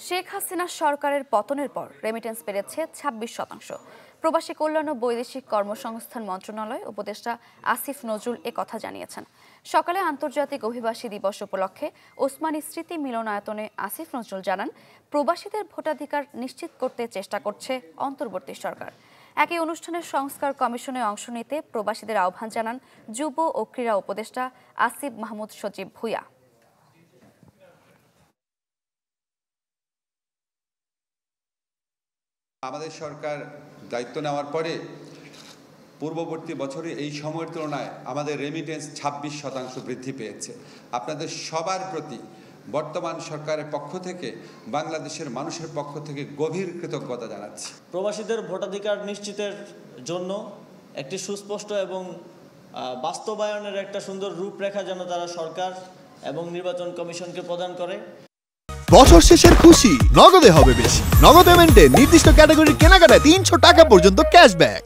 শেখ হাসিনা সরকারের পতনের পর রেমিটেন্স বেড়েছে ২৬%। প্রবাসী কল্যাণ ও বৈদেশিক কর্মসংস্থান মন্ত্রণালয় উপদেষ্টা আসিফ নজরুল কথা জানিয়েছেন। সকালে আন্তর্জাতিক অভিবাসী দিবস উপলক্ষে ওসমানী স্মৃতি মিলনায়তনে আসিফ নজরুল জানান, প্রবাসীদের ভোটাধিকার নিশ্চিত করতে চেষ্টা করছে অন্তর্বর্তী সরকার। একই অনুষ্ঠানের সংস্কার কমিশনে অংশ নিতে প্রবাসীদের আহ্বান জানান যুব ও ক্রীড়া উপদেষ্টা আসিফ মাহমুদ সজীব ভূঁইয়া। আমাদের সরকার দায়িত্ব নেওয়ার পরে পূর্ববর্তী বছরে এই সময়ের তুলনায় আমাদের রেমিটেন্স ২৬% বৃদ্ধি পেয়েছে। আপনাদের সবার প্রতি বর্তমান সরকারের পক্ষ থেকে, বাংলাদেশের মানুষের পক্ষ থেকে গভীর কৃতজ্ঞতা জানাচ্ছি। প্রবাসীদের ভোটাধিকার নিশ্চিতের জন্য একটি সুস্পষ্ট এবং বাস্তবায়নের একটা সুন্দর রূপরেখা যেন তারা সরকার এবং নির্বাচন কমিশনকে প্রদান করে। বছর শেষের খুশি নগদে হবে বেশি। নগদ পেমেন্টে নির্দিষ্ট ক্যাটাগরির কেনাকাটায় ৩০০ টাকা পর্যন্ত ক্যাশব্যাক।